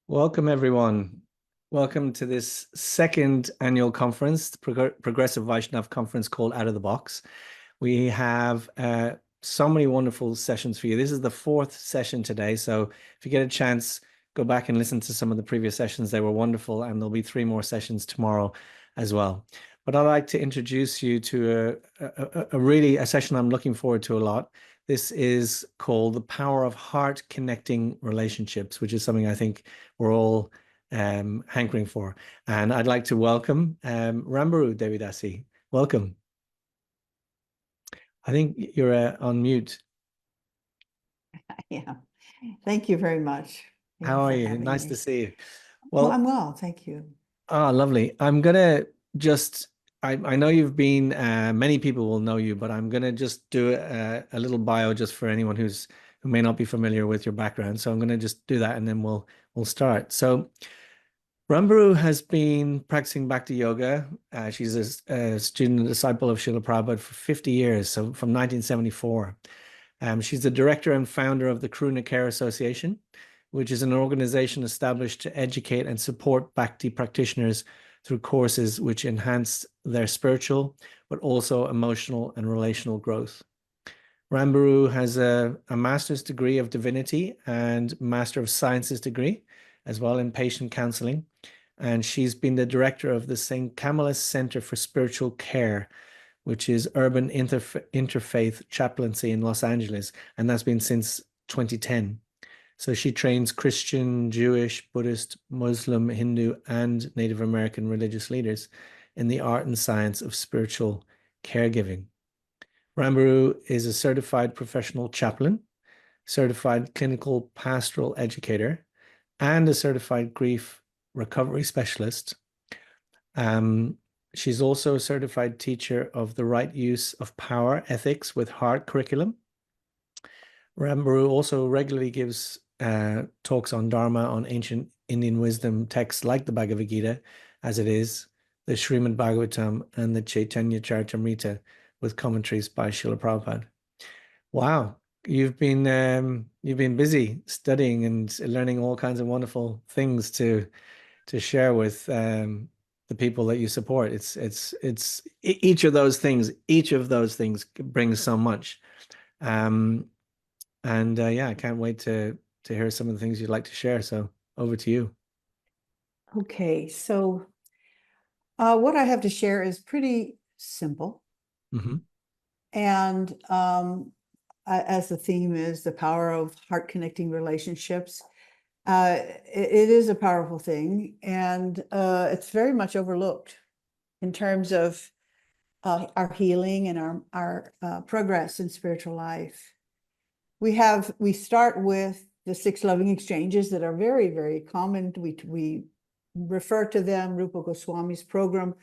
Welcome, everyone. Welcome to this second annual conference, the Progressive Vaishnav Conference called Out of the Box. We have so many wonderful sessions for you. This is the fourth session today. So if you get a chance, go back and listen to some of the previous sessions. They were wonderful, and there'll be 3 more sessions tomorrow as well. But I'd like to introduce you to a session I'm looking forward to a lot. This is called The Power of Heart Connecting Relationships, which is something I think we're all hankering for. And I'd like to welcome Rambhoru Devi. Welcome. I think you're on mute. Yeah, thank you very much. How are you? Nice to see you. Well, I'm well, thank you. Oh, lovely. I'm gonna just, I know you've been, many people will know you, but I'm gonna just do a little bio just for anyone who may not be familiar with your background. So I'm gonna just do that and then we'll start. So Rambhoru has been practicing Bhakti Yoga. She's a student and disciple of Srila Prabhupada for 50 years, so from 1974. She's the director and founder of the Karuna Care Association, which is an organization established to educate and support Bhakti practitioners through courses which enhance their spiritual, but also emotional and relational growth. Rambhoru has a master's degree of divinity and master of sciences degree, as well in patient counseling. And she's been the director of the St. Camillus Center for Spiritual Care, which is urban interfaith chaplaincy in Los Angeles. And that's been since 2010. So she trains Christian, Jewish, Buddhist, Muslim, Hindu, and Native American religious leaders in the art and science of spiritual caregiving. Rambhoru is a certified professional chaplain, certified clinical pastoral educator, and a certified grief recovery specialist. She's also a certified teacher of the right use of power ethics with heart curriculum. Rambhoru also regularly gives talks on Dharma, on ancient Indian wisdom texts like the Bhagavad Gita, as it is, the Srimad Bhagavatam, and the Chaitanya Charitamrita, with commentaries by Srila Prabhupada. Wow, you've been busy studying and learning all kinds of wonderful things to share with the people that you support. It's each of those things brings so much. Yeah, I can't wait to hear some of the things you'd like to share. So over to you. Okay, so what I have to share is pretty simple. Mm-hmm. And as the theme is the power of heart connecting relationships, it is a powerful thing, and it's very much overlooked in terms of our healing and our progress in spiritual life. We start with the 6 loving exchanges that are very, very common. We refer to them, Rupa Goswami's program,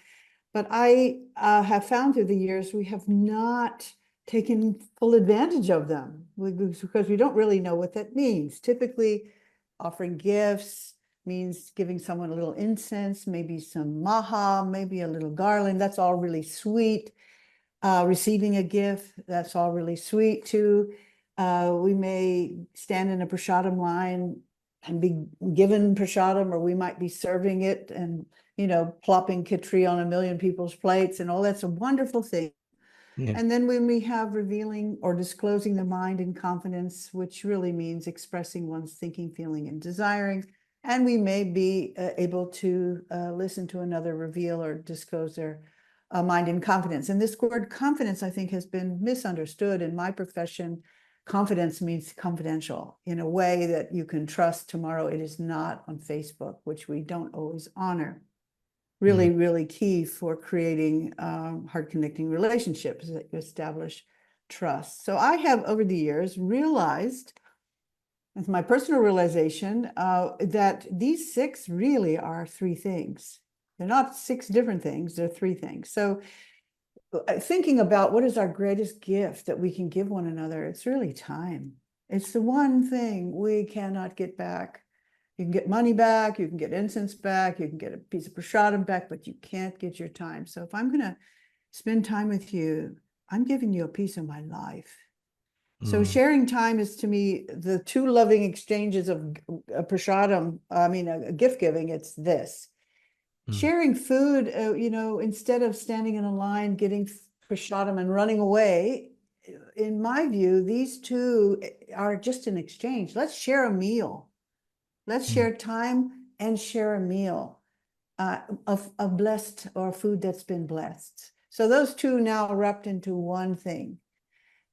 but I have found through the years we have not taken full advantage of them because we don't really know what that means. Typically, offering gifts means giving someone a little incense, maybe some maha, maybe a little garland. That's all really sweet. Receiving a gift, that's all really sweet too. We may stand in a prasadam line and be given prasadam, or we might be serving it and, plopping kitri on 1,000,000 people's plates and all. That's a wonderful thing. Yeah. And then when we have revealing or disclosing the mind in confidence, which really means expressing one's thinking, feeling, and desiring, and we may be able to listen to another reveal or disclose their mind in confidence. And this word confidence, I think, has been misunderstood in my profession. Confidence means confidential in a way that you can trust tomorrow it is not on Facebook, which we don't always honor. Really, really key for creating heart-connecting relationships that you establish trust. So I have, over the years, realized, with my personal realization, that these 6 really are 3 things. They're not 6 different things, they're 3 things. So thinking about what is our greatest gift that we can give one another, it's really time. It's the one thing we cannot get back. You can get money back, you can get incense back, you can get a piece of prasadam back, but you can't get your time. So if I'm going to spend time with you, I'm giving you a piece of my life. So Mm, sharing time is to me the two loving exchanges of prasadam, I mean, a gift giving, it's this. mm, Sharing food, instead of standing in a line, getting prasadam and running away, in my view, these two are just an exchange. Let's share a meal. Let's mm, share time and share a meal of blessed or food that's been blessed. So those two now wrapped into one thing.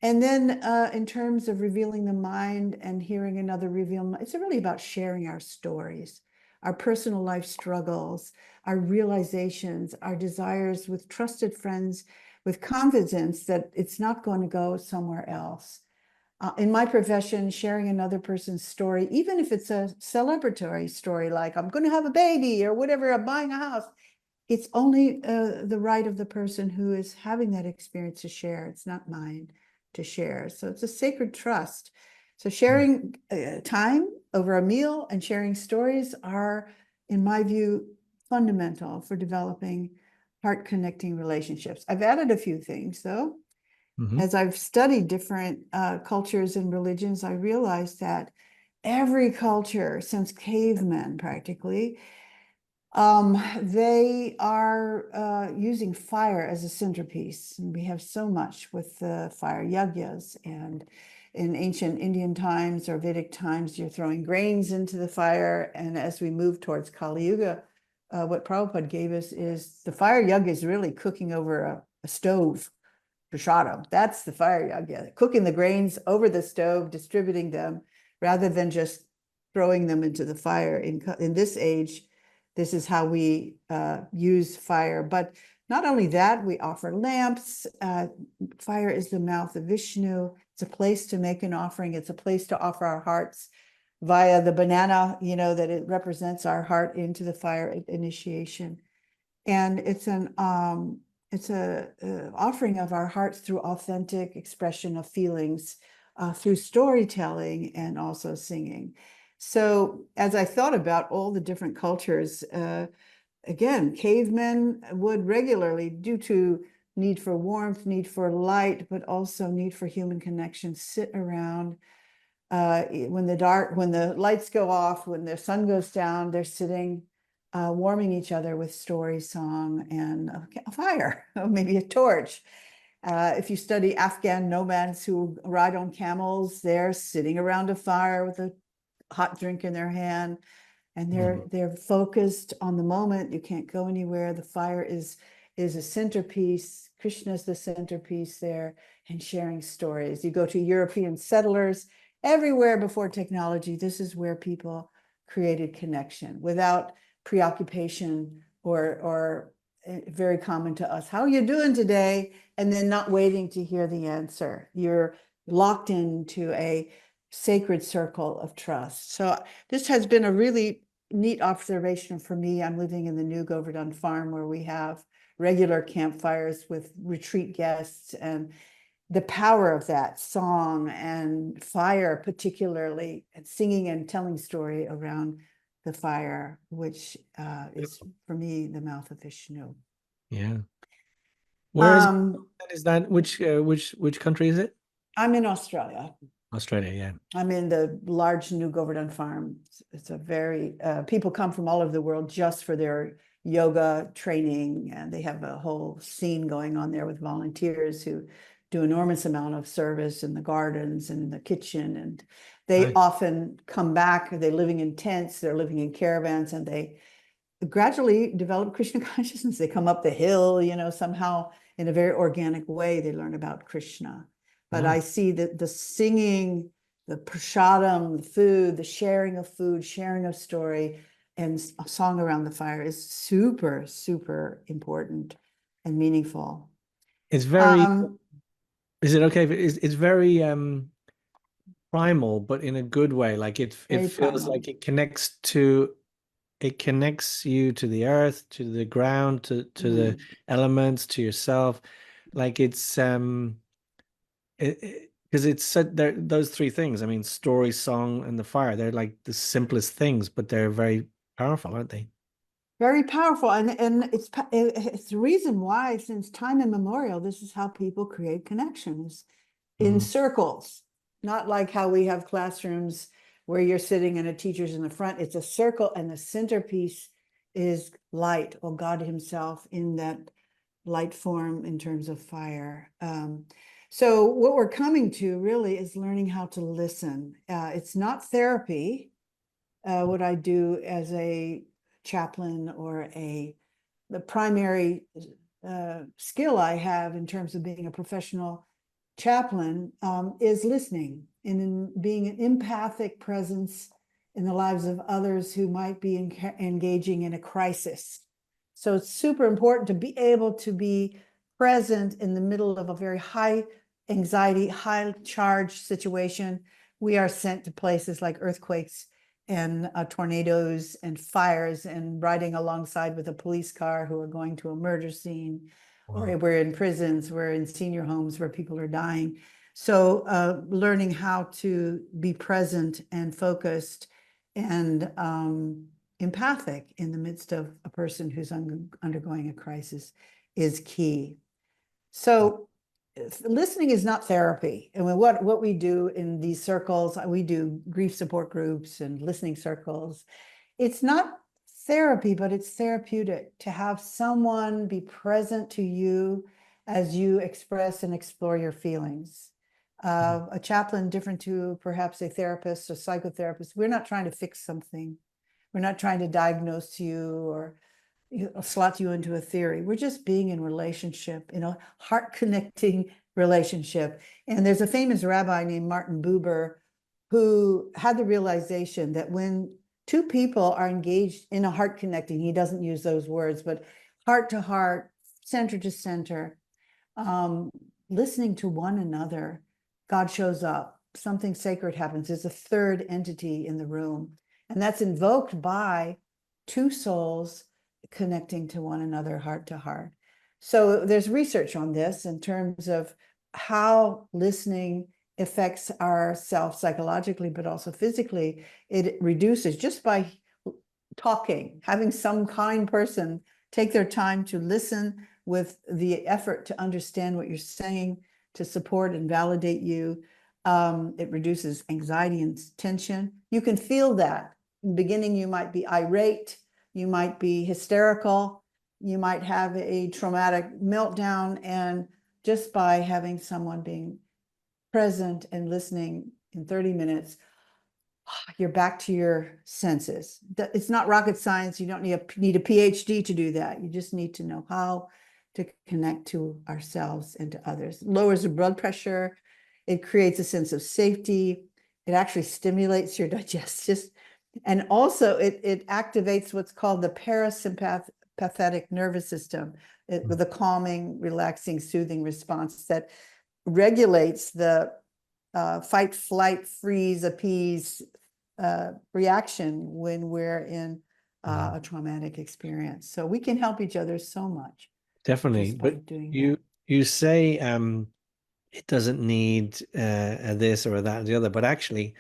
And then in terms of revealing the mind and hearing another reveal, it's really about sharing our stories, our personal life struggles, our realizations, our desires with trusted friends, with confidence that it's not going to go somewhere else. In my profession, sharing another person's story, even if it's a celebratory story, like I'm going to have a baby or whatever, I'm buying a house, it's only the right of the person who is having that experience to share. It's not mine to share. So it's a sacred trust. So mm, sharing time over a meal and sharing stories are, in my view, fundamental for developing heart connecting relationships. I've added a few things though. mhm, As I've studied different cultures and religions, I realized that every culture since cavemen practically they are using fire as a centerpiece. And we have so much with the fire yajnas. And in ancient Indian times or Vedic times, you're throwing grains into the fire. And as we move towards Kali Yuga, what Prabhupada gave us is the fire yajna is really cooking over a stove. Prashadam, that's the fire yajna, cooking the grains over the stove, distributing them, rather than just throwing them into the fire. In this age, this is how we use fire. But not only that, we offer lamps. Fire is the mouth of Vishnu. It's a place to make an offering. It's a place to offer our hearts via the banana, that it represents our heart into the fire initiation. And it's a offering of our hearts through authentic expression of feelings, through storytelling and also singing. So as I thought about all the different cultures, again, cavemen would regularly, due to need for warmth, need for light, but also need for human connection, sit around when the lights go off, when the sun goes down, they're sitting, warming each other with story, song, and a fire, or maybe a torch. If you study Afghan nomads who ride on camels, they're sitting around a fire with a hot drink in their hand, and mm. they're focused on the moment. You can't go anywhere. The fire is a centerpiece. Krishna's the centerpiece there, and sharing stories. You go to European settlers, everywhere before technology, this is where people created connection without preoccupation or very common to us. How are you doing today? And then not waiting to hear the answer. You're locked into a sacred circle of trust. So this has been a really neat observation for me. I'm living in the New Govardhan farm where we have regular campfires with retreat guests, and the power of that song and fire, particularly, and singing and telling story around the fire, which is for me the mouth of Vishnu. Yeah. Where is Um, is that? Which country is it? I'm in Australia. Australia, yeah. I'm in the large New Govardhan farm. It's a very, people come from all over the world just for their yoga training, and they have a whole scene going on there with volunteers who do enormous amount of service in the gardens and in the kitchen. And they Nice. often come back, they're living in tents, they're living in caravans, and they gradually develop Krishna consciousness. They come up the hill, somehow in a very organic way, they learn about Krishna. But Mm. I see that the singing, the prasadam, the food, the sharing of food, sharing of story, and a song around the fire is super, super important and meaningful. It's very, Um, is it okay? It's very primal, but in a good way. Like it Very feels primal. like it connects you to the earth, to the ground, to the Mm. elements, to yourself. Like it's because it's said there those three things. I mean, story, song, and the fire. They're like the simplest things, but they're very powerful, aren't they? Very powerful, and it's the reason why, since time immemorial, this is how people create connections in Mm, circles. not like how we have classrooms where you're sitting and a teacher's in the front. It's a circle, and the centerpiece is light, or God himself in that light form in terms of fire. So what we're coming to really is learning how to listen. It's not therapy, what I do as a chaplain or the primary skill I have in terms of being a professional chaplain is listening and in being an empathic presence in the lives of others who might be engaging in a crisis. So it's super important to be able to be present in the middle of a very high anxiety, high charge situation. We are sent to places like earthquakes and tornadoes and fires, and riding alongside with a police car who are going to a murder scene. Wow. Or we're in prisons, we're in senior homes where people are dying. So learning how to be present and focused and empathic in the midst of a person who's undergoing a crisis is key. So listening is not therapy. And what we do in these circles, we do grief support groups and listening circles. It's not therapy, but it's therapeutic to have someone be present to you as you express and explore your feelings. A chaplain, different to perhaps a therapist or psychotherapist, we're not trying to fix something. We're not trying to diagnose you or slot you into a theory. We're just being in relationship, in a heart connecting relationship. And there's a famous rabbi named Martin Buber who had the realization that when two people are engaged in a heart connecting, he doesn't use those words, but heart to heart, center to center, listening to one another, God shows up. Something sacred happens. There's a third entity in the room. And that's invoked by two souls connecting to one another heart to heart. So there's research on this in terms of how listening affects ourselves psychologically, but also physically. It reduces just by talking, having some kind person take their time to listen with the effort to understand what you're saying, to support and validate you. It reduces anxiety and tension. You can feel that. In the beginning, you might be irate, you might be hysterical, you might have a traumatic meltdown, and just by having someone being present and listening in 30 minutes, you're back to your senses. It's not rocket science. You don't need a PhD to do that. You just need to know how to connect to ourselves and to others. It lowers the blood pressure. It creates a sense of safety. It actually stimulates your digestive. And also it activates what's called the parasympathetic nervous system with a calming, relaxing, soothing response that regulates the fight, flight, freeze, appease reaction when we're in a traumatic experience. So we can help each other so much. Definitely. But you say it doesn't need this or that or the other, but actually,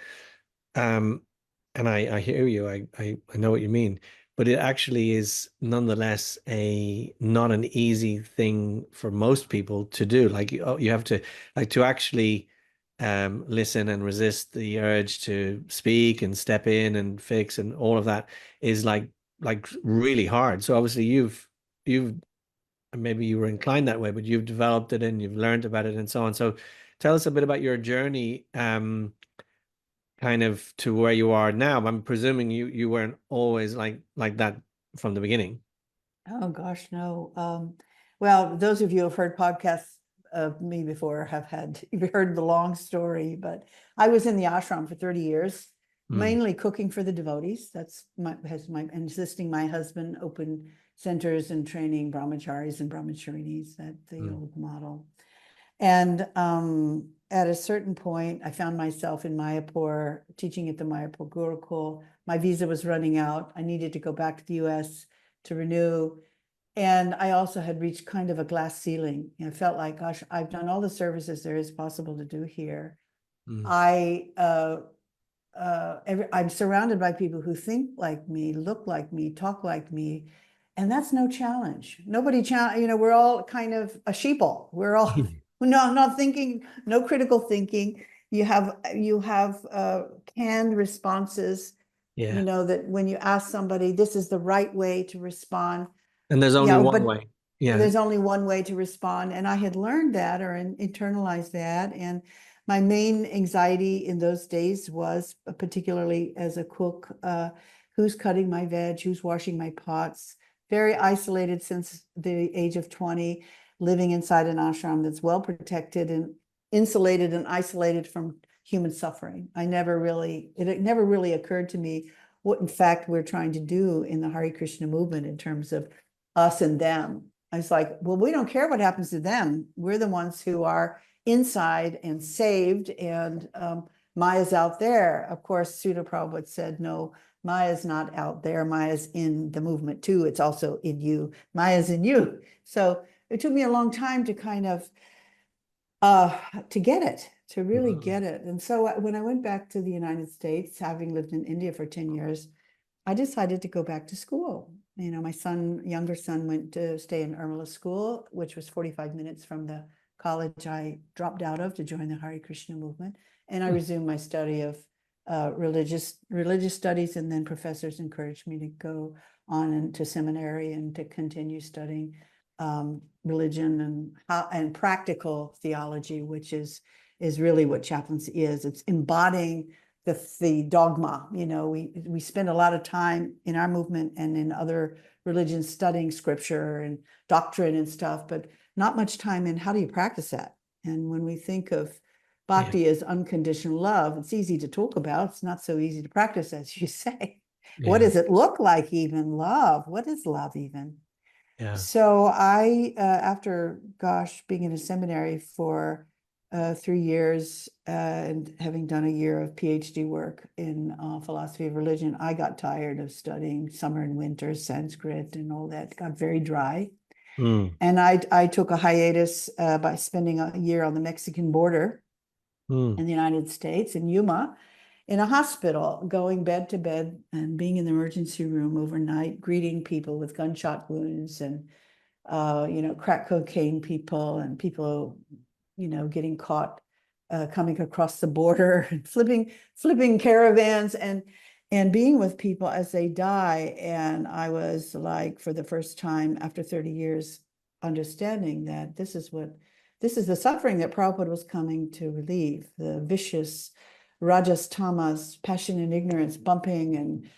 and I hear you. I know what you mean, but it actually is nonetheless not an easy thing for most people to do. Like you have to to actually listen and resist the urge to speak and step in and fix and all of that is like really hard. So obviously you've maybe you were inclined that way, but you've developed it and you've learned about it and so on. So tell us a bit about your journey, kind of to where you are now. I'm presuming you weren't always like that from the beginning. Oh gosh, no. Well, those of you who've heard podcasts of me before you've heard the long story, but I was in the ashram for 30 years, mainly cooking for the devotees. That's and assisting my husband open centers and training brahmacharis and brahmacharinis, that the old model. And at a certain point, I found myself in Mayapur, teaching at the Mayapur Gurukul. My visa was running out. I needed to go back to the US to renew. And I also had reached kind of a glass ceiling. I felt like, gosh, I've done all the services there is possible to do here. I'm surrounded by people who think like me, look like me, talk like me. And that's no challenge. Nobody we're all kind of a sheeple. We're all not thinking, no critical thinking. you have canned responses, Yeah. that when you ask somebody, this is the right way to respond. And there's only Yeah, one but way. Yeah. there's only one way to respond. And I had learned that or internalized that. And my main anxiety in those days was, particularly as a cook, who's cutting my veg, who's washing my pots, very isolated since the age of 20, living inside an ashram that's well protected and insulated and isolated from human suffering. It never really occurred to me what in fact we're trying to do in the Hare Krishna movement in terms of us and them. I was like, well, we don't care what happens to them. We're the ones who are inside and saved, and Maya's out there. Of course, Srila Prabhupada said, no, Maya's not out there. Maya's in the movement too. It's also in you. Maya's in you. So it took me a long time to kind of to get it, to really get it. And so when I went back to the United States, having lived in India for 10 years, I decided to go back to school. My younger son went to stay in Irmala School, which was 45 minutes from the college I dropped out of to join the Hare Krishna movement. And I resumed my study of religious studies, and then professors encouraged me to go on into seminary and to continue studying religion and practical theology, which is really what chaplaincy is. It's embodying the dogma. We spend a lot of time in our movement and in other religions studying scripture and doctrine and stuff, but not much time in how do you practice that. And when we think of bhakti as unconditional love, it's easy to talk about. It's not so easy to practice, as you say. What does it look like even? Love. What is love even? Yeah. So I, after, being in a seminary for 3 years and having done a year of PhD work in philosophy of religion, I got tired of studying summer and winter Sanskrit and all that. It got very dry. And I took a hiatus by spending a year on the Mexican border in the United States, in Yuma, in a hospital, going bed to bed and being in the emergency room overnight, greeting people with gunshot wounds and, crack cocaine people and people, getting caught coming across the border and flipping caravans and being with people as they die. And I was like, for the first time after 30 years, understanding that this is the suffering that Prabhupada was coming to relieve, the vicious rajas, tamas, passion and ignorance, bumping, and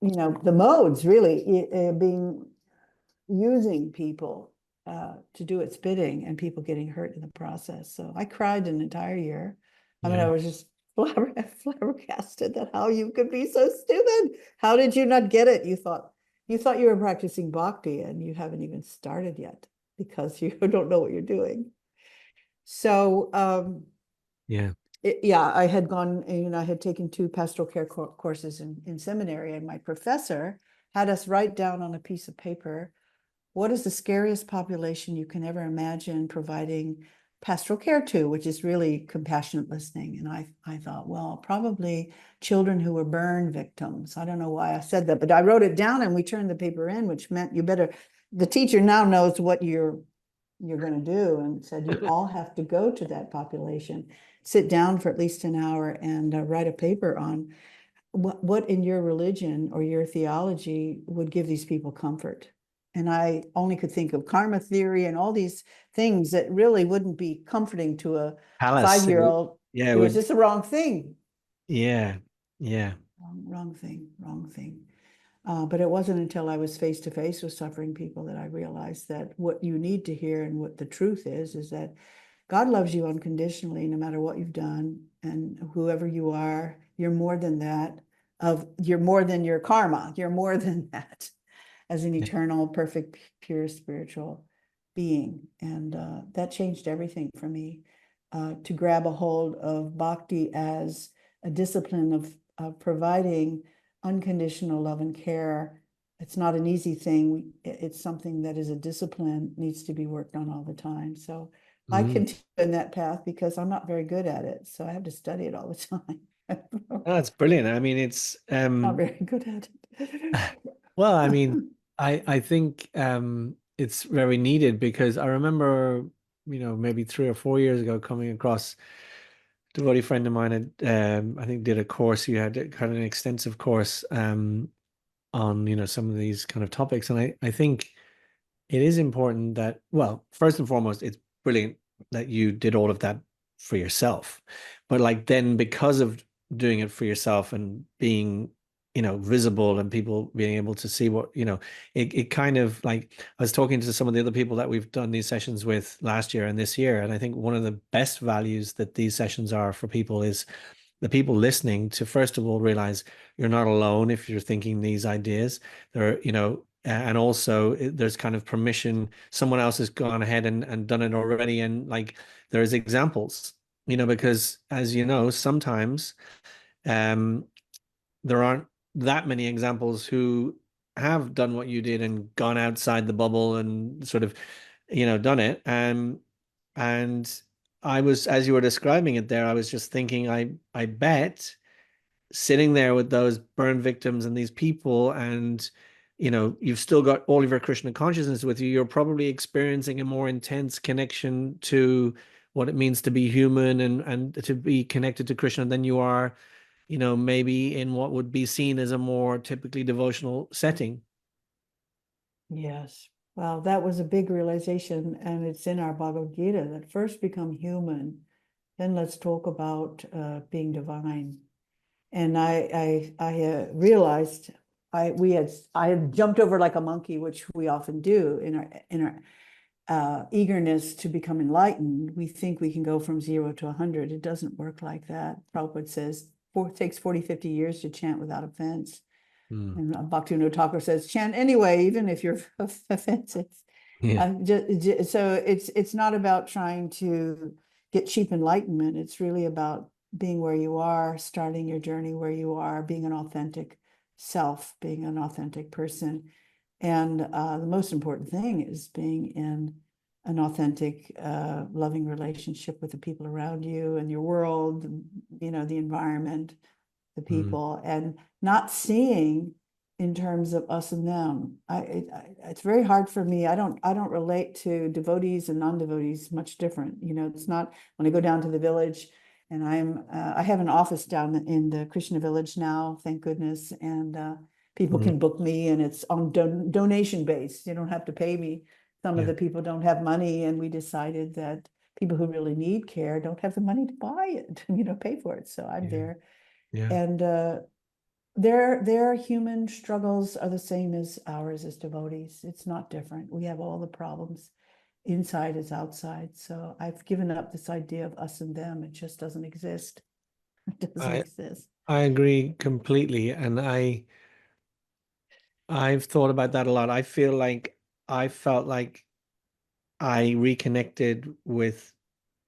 the modes really being using people to do its bidding, and people getting hurt in the process. So I cried an entire year. I mean, I was just flabbergasted that how you could be so stupid. How did you not get it? You thought you were practicing bhakti and you haven't even started yet because you don't know what you're doing. So I had gone, I had taken 2 pastoral care courses in seminary, and my professor had us write down on a piece of paper, what is the scariest population you can ever imagine providing pastoral care to, which is really compassionate listening. And I thought, well, probably children who were burn victims. I don't know why I said that, but I wrote it down and we turned the paper in, which meant the teacher now knows what you're going to do, and said, you all have to go to that population, sit down for at least an hour and write a paper on what in your religion or your theology would give these people comfort. And I only could think of karma theory and all these things that really wouldn't be comforting to a 5-year-old. Yeah, it was just the wrong thing. Yeah. Wrong thing. But it wasn't until I was face to face with suffering people that I realized that what you need to hear and what the truth is that God loves you unconditionally, no matter what you've done, and whoever you are, you're more than that. You're more than your karma. You're more than that, as an eternal, perfect, pure spiritual being. And that changed everything for me. To grab a hold of bhakti as a discipline of providing unconditional love and care. It's not an easy thing. It's something that is a discipline, needs to be worked on all the time. So I continue in that path because I'm not very good at it. So I have to study it all the time. Oh, that's brilliant. I mean, it's not very good at it. well, I mean, I think it's very needed because I remember, maybe 3 or 4 years ago coming across devotee friend of mine had, I think, did a course. You had an extensive course on, some of these kind of topics, and I think it is important that, well, first and foremost, it's brilliant that you did all of that for yourself. But like then because of doing it for yourself and being, visible and people being able to see what, it kind of like I was talking to some of the other people that we've done these sessions with last year and this year. And I think one of the best values that these sessions are for people is the people listening to first of all realize you're not alone if you're thinking these ideas. There, and also there's kind of permission. Someone else has gone ahead and done it already, and like there's examples, because as you know, sometimes um, there aren't that many examples who have done what you did and gone outside the bubble and sort of, done it. And I was, as you were describing it there, I was just thinking, I bet sitting there with those burn victims and these people, and you've still got all of your Krishna consciousness with you, you're probably experiencing a more intense connection to what it means to be human and to be connected to Krishna than you are, maybe in what would be seen as a more typically devotional setting. Yes. Well, that was a big realization, and it's in our Bhagavad Gita that first become human, then let's talk about being divine. And I realized I had jumped over like a monkey, which we often do in our eagerness to become enlightened. We think we can go from 0 to 100. It doesn't work like that. Prabhupada says it takes 40, 50 years to chant without offense. Mm. And Bhaktivinoda Thakur says, chant anyway, even if you're offensive. Yeah. So it's not about trying to get cheap enlightenment. It's really about being where you are, starting your journey where you are, being an authentic self, being an authentic person. And the most important thing is being in an authentic, loving relationship with the people around you and your world, the environment, the people, and not seeing in terms of us and them. It's very hard for me. I don't relate to devotees and non-devotees much different. It's not when I go down to the village, and I have an office down in the Krishna village now, thank goodness, and people can book me, and it's on donation based. You don't have to pay me. Some of Yeah. the people don't have money, and we decided that people who really need care don't have the money to buy it, pay for it. So I'm Yeah. there. Yeah. And their human struggles are the same as ours as devotees. It's not different. We have all the problems inside as outside. So I've given up this idea of us and them. It just doesn't exist. It doesn't I exist. I agree completely, and I've thought about that a lot. I feel like I felt like I reconnected with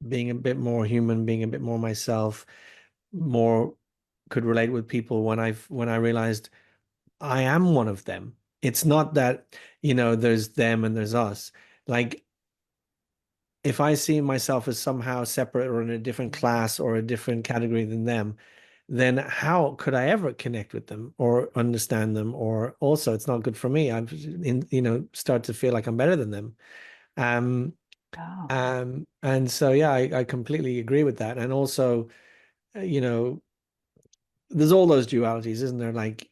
being a bit more human, being a bit more myself, more could relate with people when I realized I am one of them. It's not that, there's them and there's us. Like if I see myself as somehow separate or in a different class or a different category than them, then how could I ever connect with them or understand them? Or also, it's not good for me. Start to feel like I'm better than them. Um, Wow. and so, yeah, I completely agree with that. And also, uh, you know, there's all those dualities, isn't there? Like,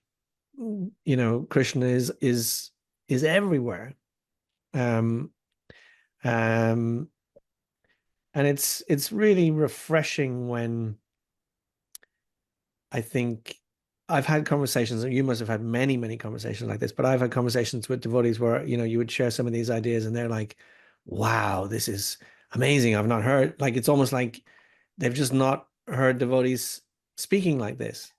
Krishna is everywhere. Um, um, and it's really refreshing when I think I've had conversations, and you must have had many, many conversations like this, but I've had conversations with devotees where, you would share some of these ideas and they're like, wow, this is amazing. I've not heard, like, it's almost like they've just not heard devotees speaking like this,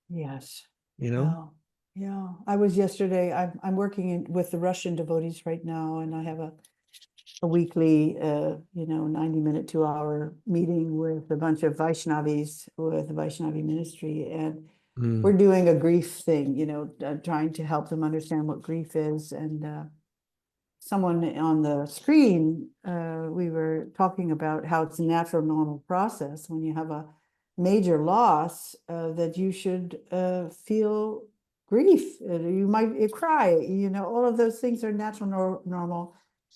Yes. you know? Wow. Yeah. I was yesterday, I'm working with the Russian devotees right now, and I have a weekly, 90-minute, 2-hour meeting with a bunch of Vaishnavis with the Vaishnavi ministry. And we're Mm, doing a grief thing, trying to help them understand what grief is. And someone on the screen, we were talking about how it's a natural, normal process when you have a major loss, that you should feel grief. You might cry, all of those things are natural, normal.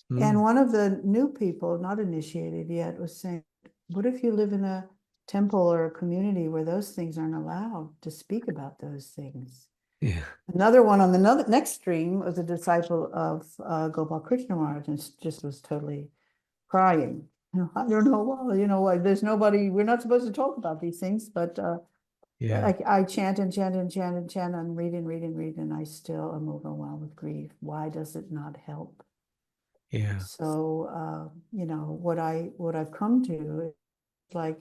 And mm, one of the new people, not initiated yet, was saying, what if you live in a temple or a community where those things aren't allowed to speak about those things. Yeah. Another one on the next stream was a disciple of Gopal Krishna Maharaj, and just was totally crying. I don't know, well, there's nobody, we're not supposed to talk about these things, but Yeah. I chant and chant and chant and chant and read and read and read, and I still am overwhelmed with grief. Why does it not help? Yeah. So, what I've come to is like,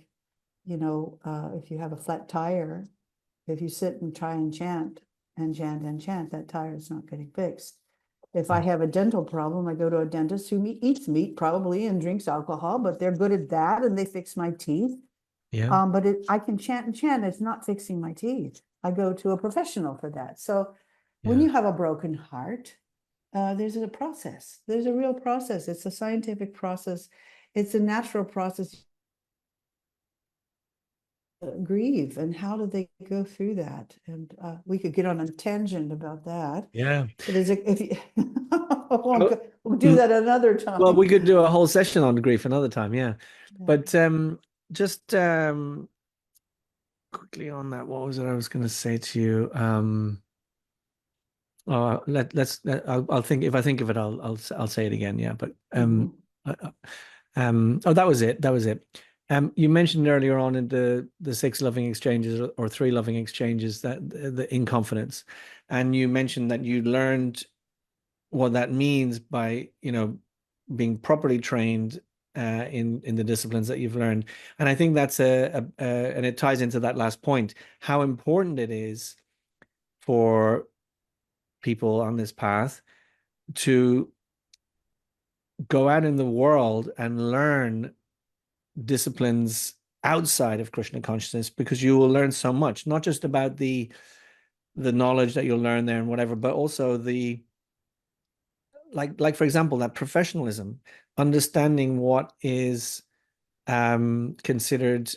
if you have a flat tire, if you sit and try and chant and chant and chant, that tire is not getting fixed. If I have a dental problem, I go to a dentist who eats meat probably and drinks alcohol, but they're good at that and they fix my teeth. Yeah. But I can chant and chant, it's not fixing my teeth. I go to a professional for that. So when Yeah. you have a broken heart, there's a process. There's a real process. It's a scientific process. It's a natural process. Grieve, and how do they go through that? And we could get on a tangent about that. Yeah. But if you Oh, we'll do that another well, time. we could do a whole session on grief another time, yeah. Yeah. But just quickly on that, what was it I was going to say to you? I'll think if I think of it, I'll say it again, yeah. But Mhm. oh, that was it. That was it. You mentioned earlier on in the six loving exchanges or three loving exchanges that the in confidence, and you mentioned that you learned what that means by, being properly trained in the disciplines that you've learned. And I think that's and it ties into that last point, how important it is for people on this path to go out in the world and learn disciplines outside of Krishna consciousness, because you will learn so much, not just about the knowledge that you'll learn there and whatever, but also the like for example, that professionalism, understanding what is considered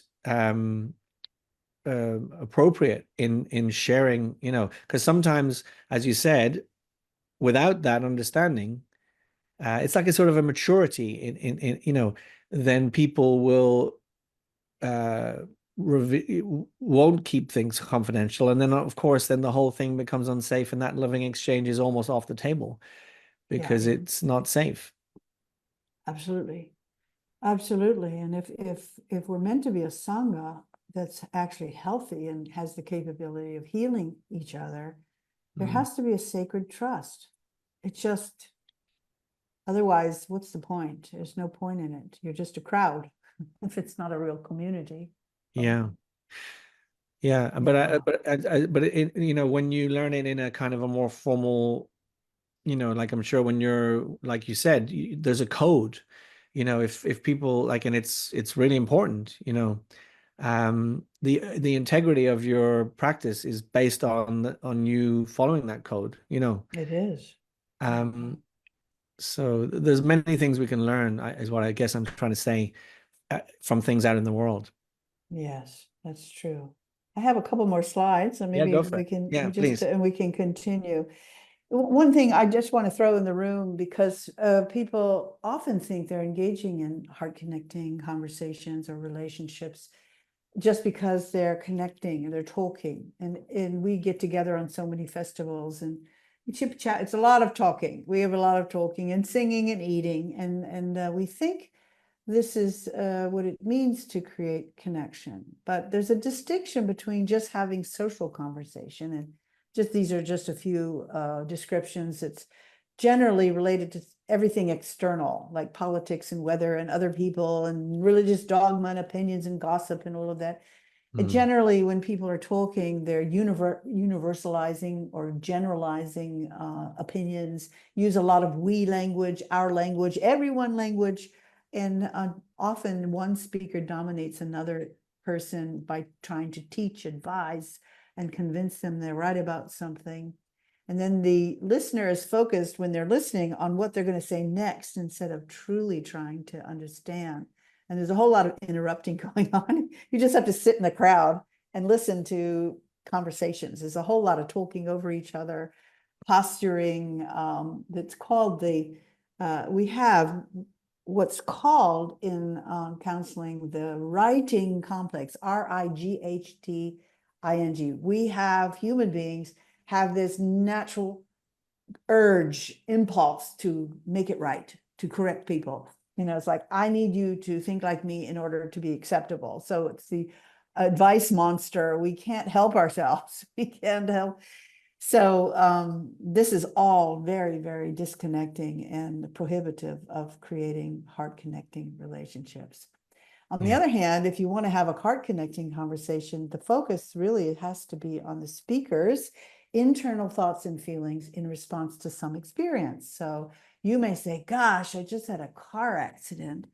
appropriate in sharing, because sometimes, as you said, without that understanding, it's like a sort of a maturity in then people will uh won't keep things confidential, and then of course then the whole thing becomes unsafe, and that loving exchange is almost off the table Yeah, because it's not safe. absolutely. Absolutely. And if we're meant to be a sangha that's actually healthy and has the capability of healing each other, there Mm. has to be a sacred trust. It just, otherwise, what's the point? There's no point in it. You're just a crowd if it's not a real community. Yeah. Yeah, but Yeah, when you learn it in a kind of a more formal, like I'm sure when you're, like you said, there's a code, if people like, and it's really important, the integrity of your practice is based on you following that code, it is. Yeah. um, so there's many things we can learn, is what I guess I'm trying to say, from things out in the world. Yes, that's true. I have a couple more slides, so Yeah, maybe go for we it. can Yeah, please. and we can continue. One thing I just want to throw in the room, because people often think they're engaging in heart connecting conversations or relationships just because they're connecting and they're talking. And we get together on so many festivals and we chip chat. It's a lot of talking. We have a lot of talking and singing and eating. And we think this is what it means to create connection. But there's a distinction between just having social conversation and just these are just a few descriptions. It's generally related to everything external, like politics and weather and other people and religious dogma and opinions and gossip and all of that. Mm, Generally, when people are talking, they're universalizing or generalizing opinions, use a lot of we language, our language, everyone language, and often one speaker dominates another person by trying to teach, advise, and convince them they're right about something. And then the listener is focused when they're listening on what they're going to say next instead of truly trying to understand. And there's a whole lot of interrupting going on. You just have to sit in the crowd and listen to conversations. There's a whole lot of talking over each other, posturing. That's called we have what's called in counseling the writing complex, Righting. We have, human beings have this natural urge, impulse to make it right, to correct people. It's like, I need you to think like me in order to be acceptable. So it's the advice monster. We can't help ourselves. We can't help. So this is all very, very disconnecting and prohibitive of creating heart connecting relationships. On the Yeah. other hand, if you want to have a heart connecting conversation, the focus really has to be on the speaker's internal thoughts and feelings in response to some experience. So you may say, gosh, I just had a car accident.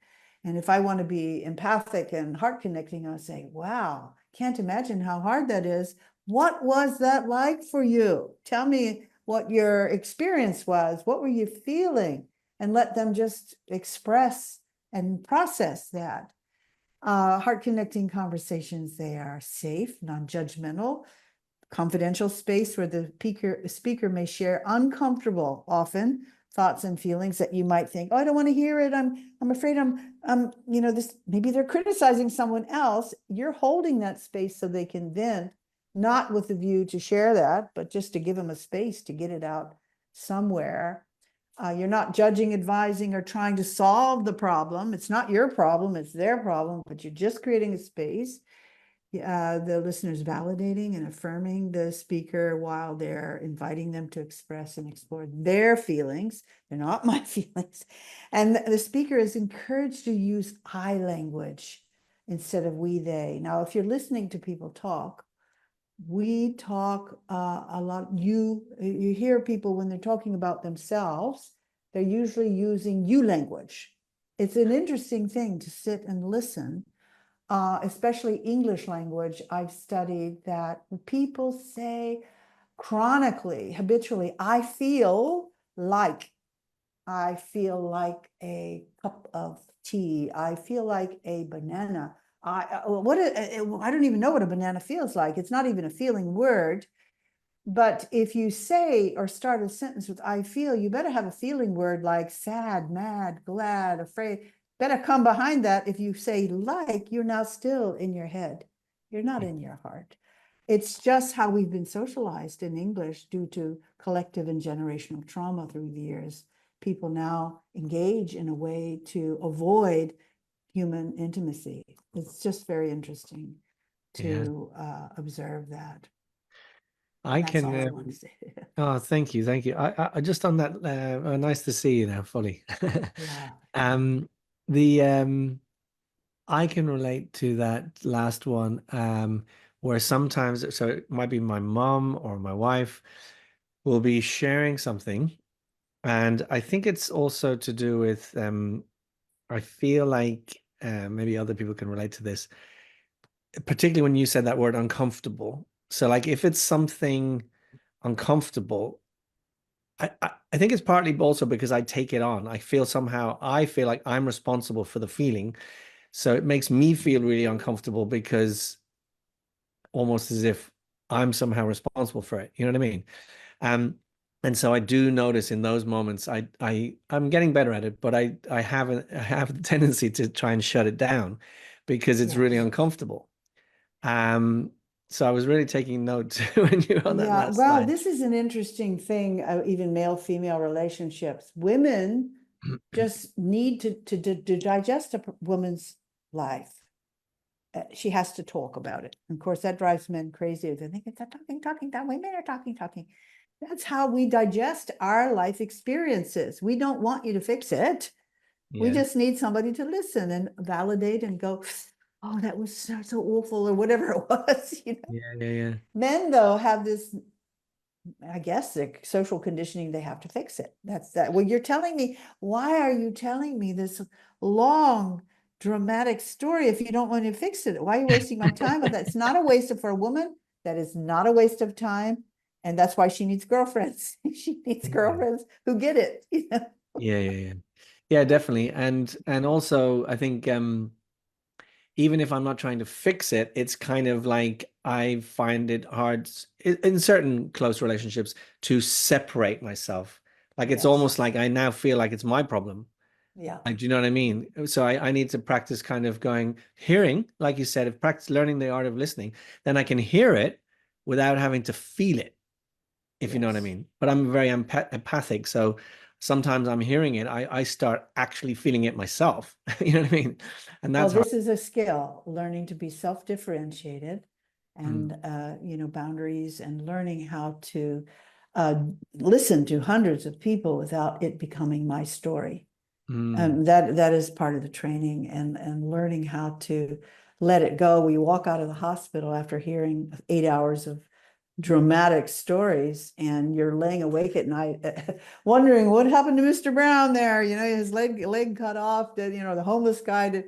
And if I want to be empathic and heart connecting, I'll say, wow, can't imagine how hard that is. What was that like for you? Tell me what your experience was. What were you feeling? And let them just express and process that. Heart connecting conversations, they are safe, non-judgmental, confidential space where the speaker may share uncomfortable, often, thoughts and feelings that you might think, oh, I don't want to hear it. I'm afraid this, maybe they're criticizing someone else. You're holding that space so they can vent, not with the view to share that, but just to give them a space to get it out somewhere. You're not judging, advising, or trying to solve the problem. It's not your problem, it's their problem, but you're just creating a space. The listener's validating and affirming the speaker while they're inviting them to express and explore their feelings. They're not my feelings. And the speaker is encouraged to use I language instead of we, they. Now, if you're listening to people talk, we talk a lot. You hear people when they're talking about themselves, they're usually using you language. It's an interesting thing to sit and listen, especially English language. I've studied that people say chronically, habitually, I feel like a cup of tea. I feel like a banana. I don't even know what a banana feels like. It's not even a feeling word. But if you say or start a sentence with I feel, you better have a feeling word like sad, mad, glad, afraid. Better come behind that. If you say like, you're now still in your head. You're not in your heart. It's just how we've been socialized in English due to collective and generational trauma through the years. People now engage in a way to avoid human intimacy. It's just very interesting Yeah. to observe that. I And that's can, all I want to say. oh, thank you. Thank you. I just on that, nice to see you now fully. Yeah. Um, the, I can relate to that last one, where sometimes, so it might be my mom or my wife will be sharing something. And I think it's also to do with, I feel like maybe other people can relate to this, particularly when you said that word uncomfortable. So, like, if it's something uncomfortable, I think it's partly also because I take it on. I feel like I'm responsible for the feeling. So it makes me feel really uncomfortable because almost as if I'm somehow responsible for it. You know what I mean? Um, and so I do notice in those moments, I'm getting better at it, but I have the tendency to try and shut it down because it's really Yes. uncomfortable. Um, so I was really taking note when you were on that Yeah. last Well, slide. this is an interesting thing, even male-female relationships. Women just need to digest a woman's life. She has to talk about it. Of course, that drives men crazy. They think it's a talking. Women are talking. That's how we digest our life experiences. We don't want you to fix it. We Yeah, just need somebody to listen and validate and go, oh, that was so awful, or whatever it was. yeah. Men, though, have this, I guess, the social conditioning, they have to fix it. That's that. Well, you're telling me, why are you telling me this long, dramatic story if you don't want to fix it? Why are you wasting my time with that? It's not a waste for a woman. That is not a waste of time. And that's why she needs girlfriends. She needs Yeah. girlfriends who get it. Yeah. Yeah, definitely. And also I think even if I'm not trying to fix it, it's kind of like I find it hard in certain close relationships to separate myself. Like it's Yes. almost like I now feel like it's my problem. Yeah. Like, do you know what I mean? So I need to practice kind of going, hearing, like you said, if practice learning the art of listening, then I can hear it without having to feel it, if you know what I Yes. mean. But I'm very empathic. So sometimes I'm hearing it, I start actually feeling it myself. You know what I mean? And Well, that's hard. this is a skill, learning to be self-differentiated Mm, and, boundaries, and learning how to listen to hundreds of people without it becoming my story. mm, That is part of the training, and learning how to let it go. We walk out of the hospital after hearing 8 hours of dramatic stories, and you're laying awake at night wondering what happened to Mr. Brown there, his leg cut off, the homeless guy did.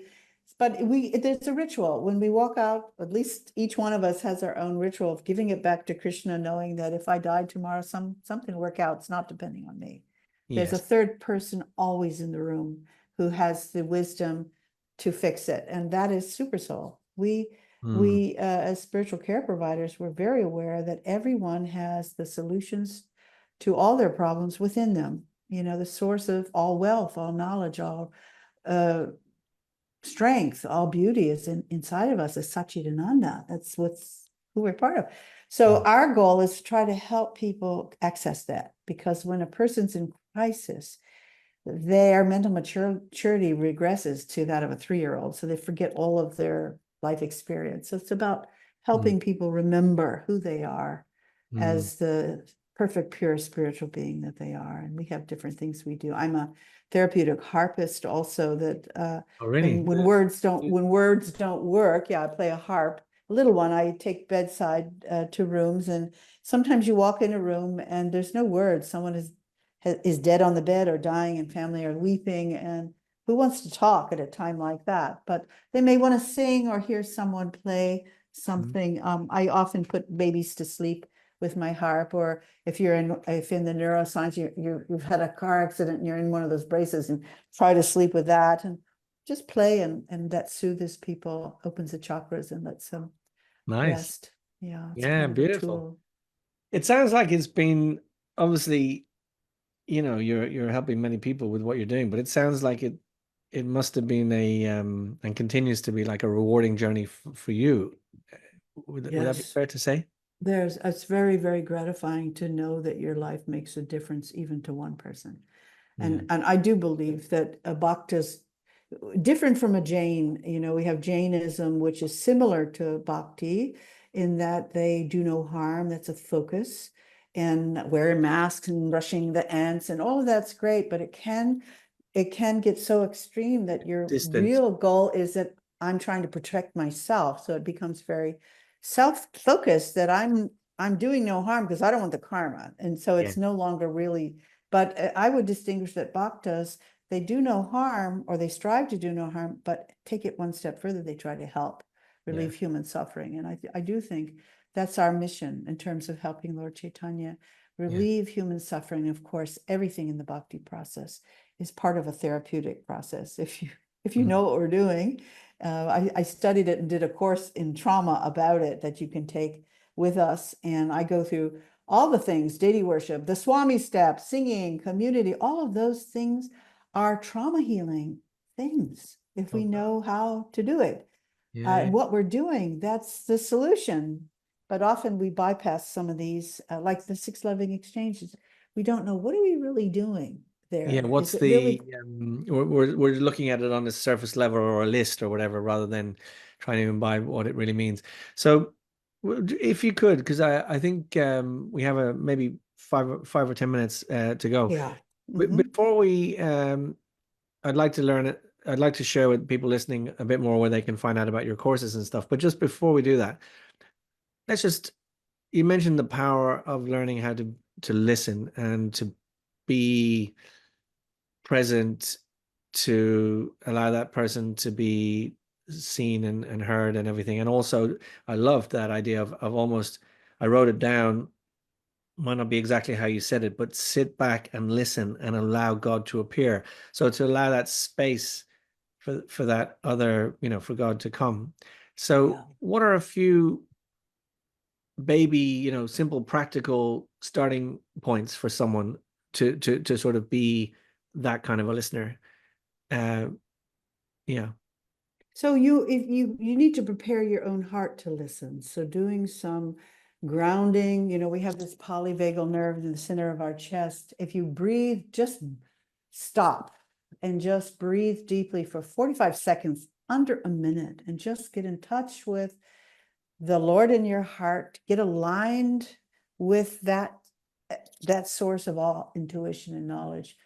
But it's a ritual. When we walk out, at least each one of us has our own ritual of giving it back to Krishna, knowing that if I died tomorrow, something will work out. It's not depending on me. There's a yes. third person always in the room who has the wisdom to fix it, and that is super soul. Mm, We as spiritual care providers, we're very aware that everyone has the solutions to all their problems within them. The source of all wealth, all knowledge, all uh, strength, all beauty is inside of us, as Satchitananda. That's who we're part of. So mm, our goal is to try to help people access that, because when a person's in crisis, their mental maturity regresses to that of a 3-year-old. So they forget all of their life experience. So it's about mm, helping people remember who they are mm. as the perfect, pure spiritual being that they are. And we have different things we do. I'm a therapeutic harpist also, that Oh, when really? words don't work, yeah, I play a harp. A little one, I take bedside to rooms, and sometimes you walk in a room and there's no words. Someone is dead on the bed or dying, and family are weeping, and who wants to talk at a time like that? But they may want to sing or hear someone play Mm, something. I often put babies to sleep with my harp, or if in the neuroscience, you've had a car accident and you're in one of those braces, and try to sleep with that, and just play, and that soothes people, opens the chakras, and lets them nice. rest. Yeah, it's Yeah, kind of a beautiful. tool. It sounds like it's been obviously, you're helping many people with what you're doing, but it sounds like it must have been a and continues to be like a rewarding journey for you. Would that be Yes. fair to say? It's very, very gratifying to know that your life makes a difference even to one person. Yeah. And I do believe that a bhakta's different from a Jain. We have Jainism, which is similar to bhakti in that they do no harm. That's a focus. And wearing masks and brushing the ants and all of that's great, but it can get so extreme that your Distant. real goal is that I'm trying to protect myself. So it becomes very self-focused, that I'm doing no harm because I don't want the karma. And so Yeah. it's no longer really, but I would distinguish that bhaktas, they do no harm, or they strive to do no harm, but take it one step further. They try to help Yeah. relieve human suffering. And I do think that's our mission in terms of helping Lord Chaitanya Yeah. relieve human suffering. Of course, everything in the bhakti process is part of a therapeutic process. If you Mm. know what we're doing, I studied it and did a course in trauma about it that you can take with us. And I go through all the things: deity worship, the Swami steps, singing, community. All of those things are trauma healing things if we Oh, know how to do it. yeah. What we're doing, that's the solution. But often we bypass some of these, like the 6 loving exchanges. We don't know, what are we really doing Yeah, there? Is what's it really? the we're looking at it on a surface level or a list or whatever, rather than trying to imbibe what it really means. So if you could, because I think we have a maybe 5 or 10 minutes to go. Yeah. Hmm. Before we I'd like to learn it. I'd like to share with people listening a bit more where they can find out about your courses and stuff. But just before we do that, let's just you mentioned the power of learning how to listen and to be present, to allow that person to be seen and heard and everything. And also, I loved that idea of almost, I wrote it down, might not be exactly how you said it, but sit back and listen and allow God to appear. So to allow that space for that other, for God to come. So Yeah. what are a few baby, simple, practical starting points for someone to sort of be that kind of a listener? uh, yeah, So if you need to prepare your own heart to listen. So doing some grounding, we have this polyvagal nerve in the center of our chest. If you breathe, just stop and just breathe deeply for 45 seconds, under a minute, and just get in touch with the Lord in your heart, get aligned with that source of all intuition and knowledge.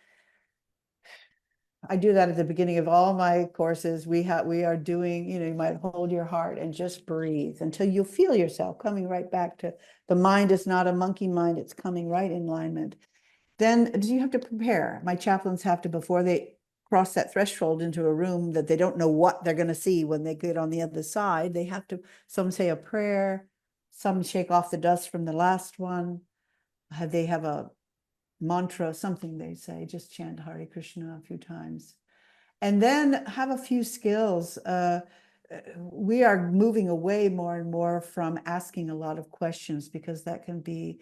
I do that at the beginning of all my courses. We are doing, you might hold your heart and just breathe until you feel yourself coming right back to the mind is not a monkey mind. It's coming right in alignment. Then you have to prepare. My chaplains have to, before they cross that threshold into a room that they don't know what they're going to see when they get on the other side, they have to, some say a prayer, some shake off the dust from the last one. They have a mantra, something they say, just chant Hare Krishna a few times. And then have a few skills. We are moving away more and more from asking a lot of questions because that can be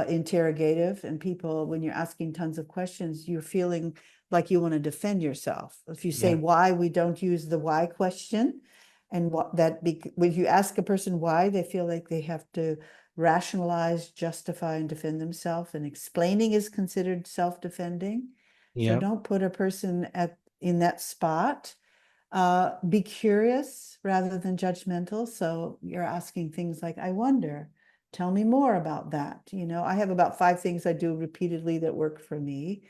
interrogative. And people, when you're asking tons of questions, you're feeling like you want to defend yourself. If you say yeah, why, we don't use the why question. And when you ask a person why, they feel like they have to rationalize, justify, and defend themselves. And explaining is considered self-defending. So yeah. don't put a person in that spot. Be curious rather than judgmental. So you're asking things like, I wonder, tell me more about that. I have about 5 things I do repeatedly that work for me.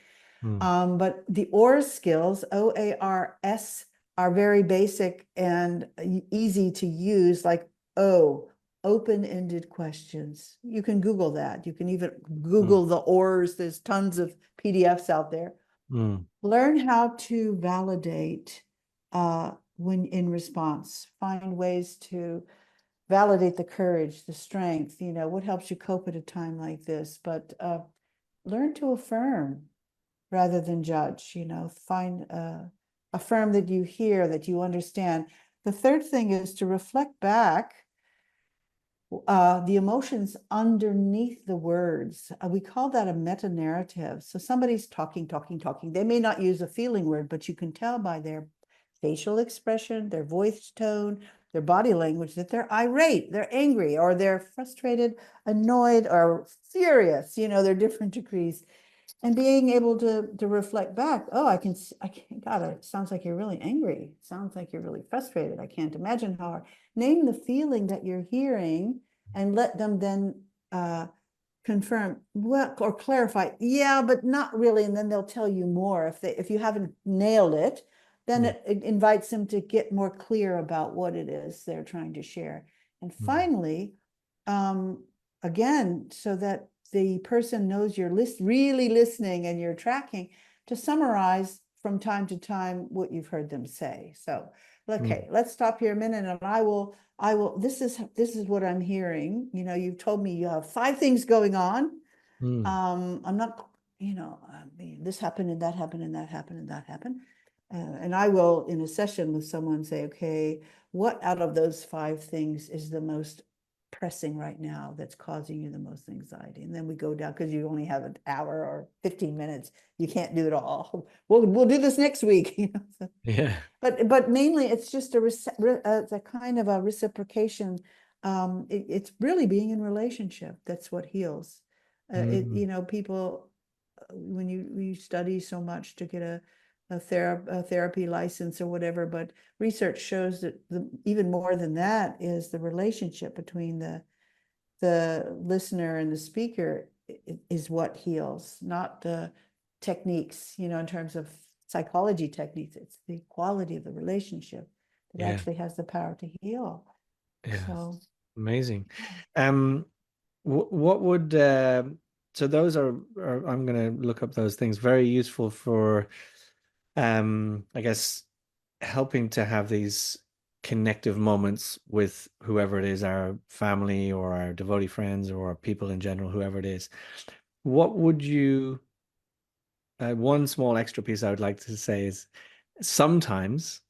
Mm, But the OARS skills, OARS, are very basic and easy to use, like open-ended questions. You can Google that. You can even mm, Google the OARS. There's tons of PDFs out there. mm, Learn how to validate when in response. Find ways to validate the courage, the strength, what helps you cope at a time like this. But learn to affirm rather than judge, find affirm that you hear, that you understand. The third thing is to reflect back the emotions underneath the words. We call that a meta narrative. So somebody's talking, talking, talking. They may not use a feeling word, but you can tell by their facial expression, their voice tone, their body language that they're irate, they're angry, or they're frustrated, annoyed, or furious. There are different degrees. And being able to reflect back, oh, God, it sounds like you're really angry. It sounds like you're really frustrated. I can't imagine how hard. Name the feeling that you're hearing and let them then confirm, well, or clarify, yeah, but not really. And then they'll tell you more. If you haven't nailed it, then mm, it invites them to get more clear about what it is they're trying to share. And mm, finally, again, so that the person knows you're really listening and you're tracking, to summarize from time to time what you've heard them say. So, okay, mm, let's stop here a minute, and this is what I'm hearing. You've told me you have 5 things going on. mm, I'm not, this happened and that happened and that happened and that happened. And I will, in a session with someone, say, okay, what out of those 5 things is the most pressing right now that's causing you the most anxiety? And then we go down, because you only have an hour or 15 minutes. You can't do it all. We'll do this next week. yeah. But mainly it's just a kind of a reciprocation. It's really being in relationship that's what heals. Mm, People, when you study so much to get a therapy license or whatever, but research shows that even more than that is the relationship between the listener and the speaker is what heals, not the techniques, in terms of psychology techniques. It's the quality of the relationship that yeah, actually has the power to heal. yeah. So, Amazing. yeah. Um, what would so those are I'm gonna look up those things. Very useful for I guess helping to have these connective moments with whoever it is, our family or our devotee friends or people in general, whoever it is. What would you one small extra piece I would like to say is sometimes,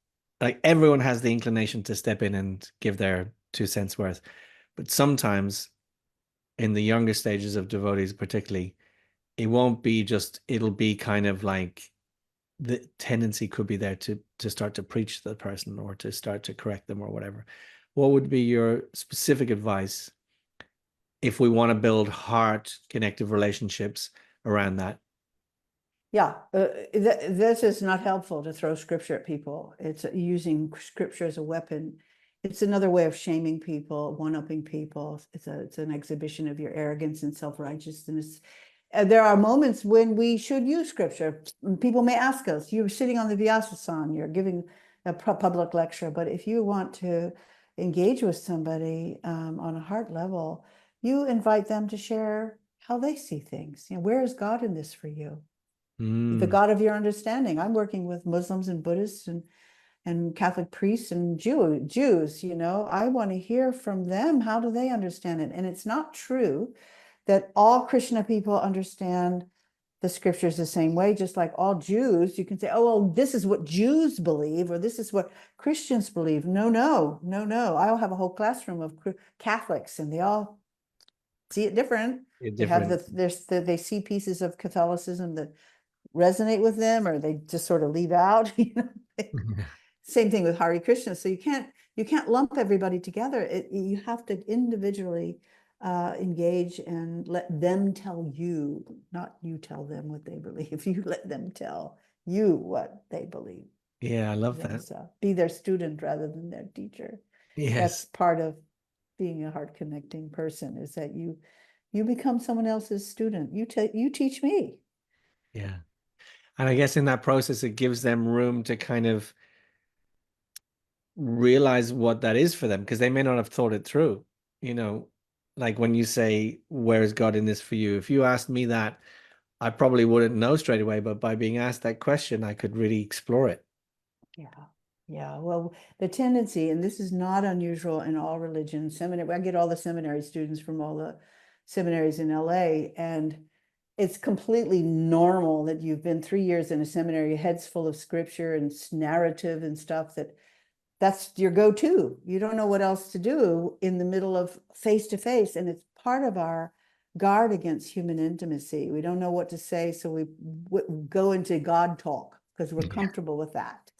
like everyone has the inclination to step in and give their 2 cents worth, but sometimes in the younger stages of devotees, particularly, it won't be just, it'll be kind of like the tendency could be there to start to preach to the person or to start to correct them or whatever. What would be your specific advice if we want to build heart connective relationships around that? Yeah, this is not helpful to throw scripture at people. It's using scripture as a weapon. It's another way of shaming people, one-upping people. It's an exhibition of your arrogance and self-righteousness. There are moments when we should use scripture. People may ask us, you're sitting on the Vyasasan, you're giving a public lecture, but if you want to engage with somebody on a heart level, you invite them to share how they see things. You know, where is God in this for you? The Mm, God of your understanding. I'm working with Muslims and Buddhists and Catholic priests and Jews, you know, I want to hear from them. How do they understand it? And it's not true that all Krishna people understand the scriptures the same way, just like all Jews. You can say, oh, well, this is what Jews believe, or this is what Christians believe. No, no, no, no. I'll have a whole classroom of Catholics, and they all see it different. They have different. they see pieces of Catholicism that resonate with them, or they just sort of leave out. You know, same thing with Hare Krishna. So you can't lump everybody together. You have to individually engage and let them tell you, not you tell them what they believe. You let them tell you what they believe. Yeah, I love that. So be their student rather than their teacher. That's Yes. part of being a heart connecting person, is that you become someone else's student. You teach me. Yeah. And I guess in that process, it gives them room to kind of realize what that is for them because they may not have thought it through. You know, like when you say, where is God in this for you? If you asked me that, I probably wouldn't know straight away, but by being asked that question, I could really explore it. Yeah. Yeah. Well, the tendency, and this is not unusual in all religions, seminary, I get all the seminary students from all the seminaries in LA, and it's completely normal that you've been 3 years in a seminary, your head's full of scripture and narrative and stuff, that's your go-to. You don't know what else to do in the middle of face to face. And it's part of our guard against human intimacy. We don't know what to say, so we go into God talk because we're Yeah. comfortable with that.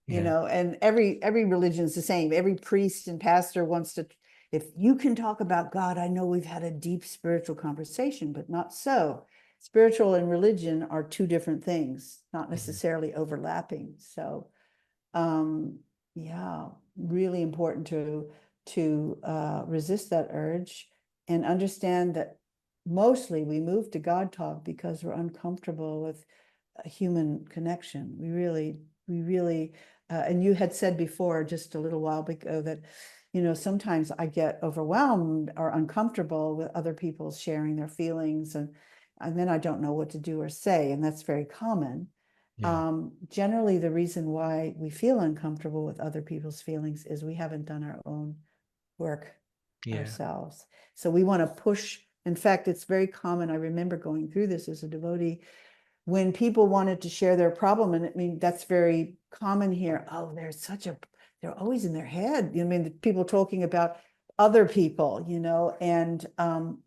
You Yeah. know, and every religion is the same. Every priest and pastor wants to, if you can talk about God, I know we've had a deep spiritual conversation, but not so. Spiritual and religion are two different things, not Yeah. necessarily overlapping. So um, yeah, really important to resist that urge and understand that mostly we move to God talk because we're uncomfortable with a human connection. We really, and you had said before, just a little while ago, that, you know, sometimes I get overwhelmed or uncomfortable with other people sharing their feelings, and then I don't know what to do or say, and that's very common. Yeah. Generally, the reason why we feel uncomfortable with other people's feelings is we haven't done our own work Yeah. ourselves. So we want to push. In fact, it's very common. I remember going through this as a devotee when people wanted to share their problem. And I mean, that's very common here. Oh, they're always in their head. You know, I mean, the people talking about other people, you know, and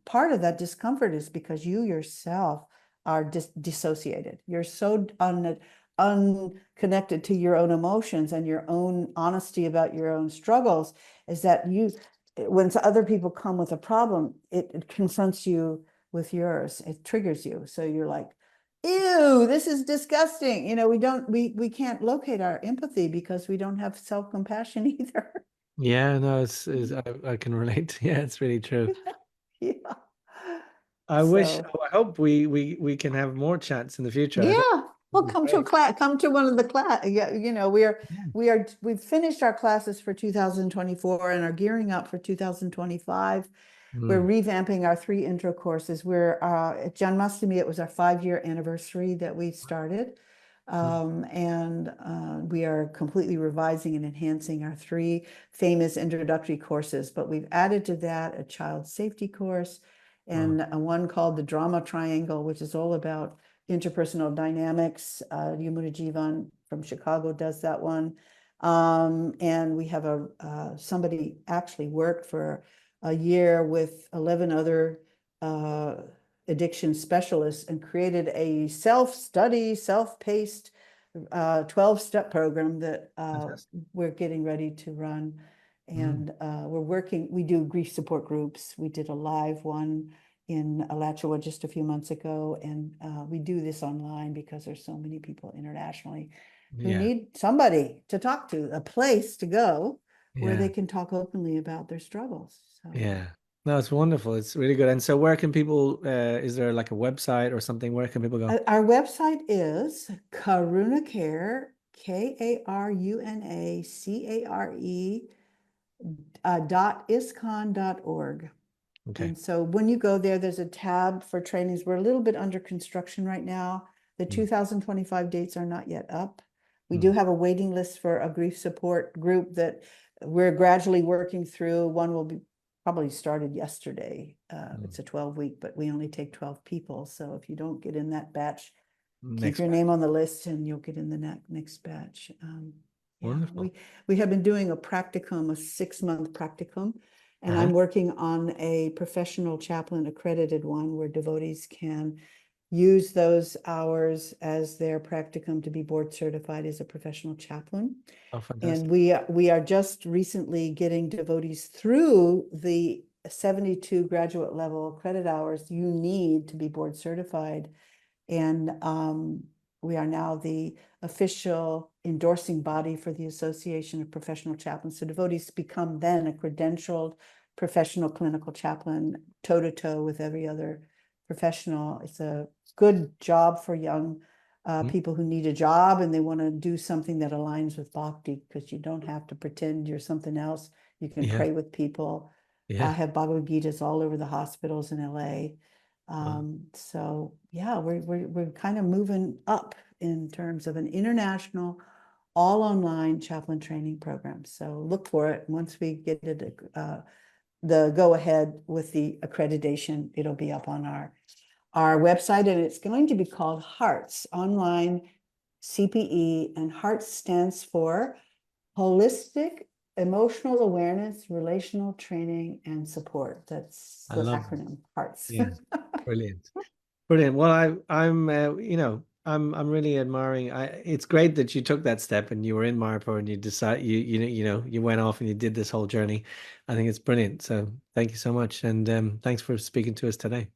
part of that discomfort is because you yourself are dissociated. You're so unconnected to your own emotions and your own honesty about your own struggles, is that when other people come with a problem, it confronts you with yours. It triggers you. So you're like, ew, this is disgusting. You know, we can't locate our empathy because we don't have self-compassion either. Yeah, no, I can relate. Yeah, it's really true. Yeah. I wish, So I hope we can have more chats in the future. I think yeah, this well, is come to a great. class, come to one of the class. Yeah, you know, Yeah. we've finished our classes for 2024 and are gearing up for 2025. We're Mm, revamping our 3 intro courses. We're at Janmashtami, it was our 5-year anniversary that we started. mm, And we are completely revising and enhancing our 3 famous introductory courses. But we've added to that a child safety course wow. and one called the Drama Triangle, which is all about interpersonal dynamics. Yamuna Jivan from Chicago does that one. And we have somebody actually worked for a year with 11 other addiction specialists and created a self-study, self-paced 12-step program that Fantastic. we're getting ready to run. Mm. And we do grief support groups. We did a live one in Alachua just a few months ago. And we do this online because there's so many people internationally who Yeah. need somebody to talk to, a place to go where they Yeah. can talk openly about their struggles. So Yeah. No, it's wonderful. It's really good. And so where can people, is there like a website or something? Where can people go? our website is Karuna Care, KARUNACARE .iscon.org. Okay. And so when you go there, there's a tab for trainings. We're a little bit under construction right now. The Mm. 2025 dates are not yet up. We do Mm. have a waiting list for a grief support group that we're gradually working through. One will be probably started yesterday. Mm. It's a 12-week, but we only take 12 people. So if you don't get in that batch, keep Next your batch. name on the list and you'll get in the next batch. Yeah, Wonderful. we have been doing a practicum, a 6-month practicum, and Uh-huh. I'm working on a professional chaplain accredited one where devotees can use those hours as their practicum to be board certified as a professional chaplain. Oh, And fantastic. we are just recently getting devotees through the 72 graduate level credit hours you need to be board certified. And we are now the official endorsing body for the Association of Professional Chaplains. So devotees become then a credentialed professional clinical chaplain, toe to toe with every other professional. It's a good job for young Mm. people who need a job and they want to do something that aligns with bhakti, because you don't have to pretend you're something else. You can Yeah. pray with people. I Yeah. have Bhagavad Gitas all over the hospitals in LA. Wow. So yeah, we're kind of moving up in terms of an international, all online chaplain training program. So look for it. Once we get it, the go ahead with the accreditation, it'll be up on our website, and it's going to be called Hearts Online CPE, and Hearts stands for Holistic Emotional Awareness, Relational Training and Support. That's I the love it. acronym, Hearts. Yeah. Brilliant. Brilliant. Well, I'm, I'm really admiring. It's great that you took that step and you were in Maripur and you decide, you went off and you did this whole journey. I think it's brilliant. So thank you so much. And thanks for speaking to us today.